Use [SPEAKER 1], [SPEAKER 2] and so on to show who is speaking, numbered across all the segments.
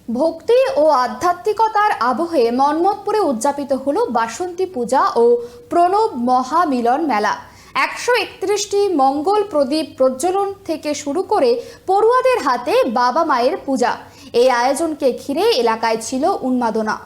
[SPEAKER 1] ভক্তি ও আধ্যাত্মিকতার আবহে মন্মথপুরে উদযাপিত হলো বাসন্তী পূজা ও প্রণব মহামিলন মেলা। 131টি মঙ্গল প্রদীপ প্রজ্বলন থেকে শুরু করে পড়ুয়াদের হাতে বাবা মায়ের পূজা। এই আয়োজনকে ঘিরে এলাকায় ছিল উন্মাদনা।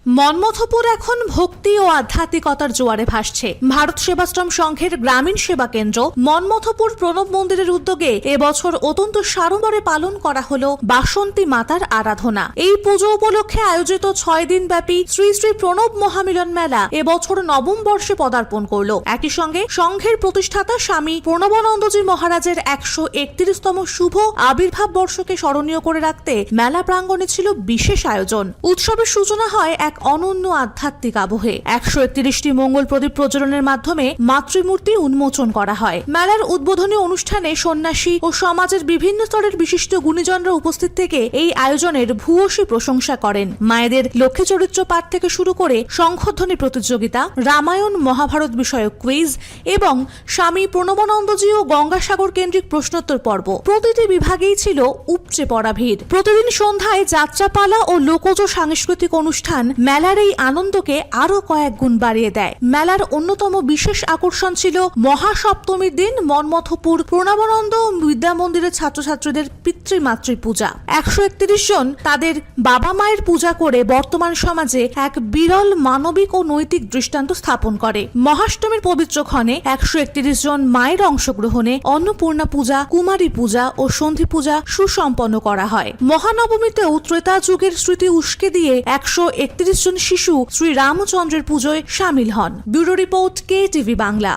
[SPEAKER 2] মন্মথপুর এখন ভক্তি ও আধ্যাত্মিকতার জোয়ারে ভাসছে। ভারত সেবাশ্রম সংঘের গ্রামীণ সেবা কেন্দ্র মন্মথপুর প্রণব মন্দিরের উদ্যোগে এবছর অত্যন্ত সাড়ম্বরে পালন করা হলো বাসন্তী মাতার আরাধনা। এই পুজো উপলক্ষে আয়োজিত 6 দিন ব্যাপী শ্রী শ্রী প্রণব মহামিলন মেলা এবছর নবম বর্ষে পদার্পণ করলো। একই সঙ্গে সংঘের প্রতিষ্ঠাতা স্বামী প্রণবানন্দজি মহারাজের 131তম শুভ আবির্ভাব বর্ষকে স্মরণীয় করে রাখতে মেলা প্রাঙ্গণে ছিল বিশেষ আয়োজন। উৎসবের সূচনা হয় এক অনন্য আধ্যাত্মিক আবহে। 131টি মঙ্গল প্রদীপ প্রজ্বলনের মাধ্যমে মাতৃমূর্তি উন্মোচন করা হয়। মেলার উদ্বোধনী অনুষ্ঠানে সন্ন্যাসী ও সমাজের বিভিন্ন স্তরের বিশিষ্ট গুণীজনরা উপস্থিত থেকে এই আয়োজনের ভূয়সী প্রশংসা করেন। মায়েদের লক্ষ্মী চরিত্র পাঠ থেকে শুরু করে শঙ্খধ্বনি প্রতিযোগিতা, রামায়ণ মহাভারত বিষয়ক কুইজ এবং স্বামী প্রণবানন্দজি ও গঙ্গাসাগর কেন্দ্রিক প্রশ্নোত্তর পর্ব প্রতিটি বিভাগেই ছিল উপচে পড়া ভিড়। প্রতিদিন সন্ধ্যায় যাত্রাপালা ও লোকজ সাংস্কৃতিক অনুষ্ঠান মেলার এই আনন্দকে আরো কয়েক গুণ বাড়িয়ে দেয়। মেলার অন্যতম বিশেষ আকর্ষণ ছিল মহাসপ্তমীর দিন মন্মথপুর প্রণবানন্দ বিদ্যা মন্দিরের ছাত্রছাত্রীদের পিতৃমাতৃ পূজা। 131 জন তাদের বাবা মায়ের পূজা করে বর্তমান সমাজে এক বিরল মানবিক ও নৈতিক দৃষ্টান্ত স্থাপন করে। মহাষ্টমীর পবিত্র ক্ষণে 131 জন মায়ের অংশগ্রহণে অন্নপূর্ণা পূজা, কুমারী পূজা ও সন্ধি পূজা সুসম্পন্ন করা হয়। মহানবমীতেও ত্রেতা যুগের স্মৃতি উস্কে দিয়ে 131 জন শিশু শ্রী রামচন্দ্রের পুজোয় সামিল হন। Bureau report, KTV Bangla.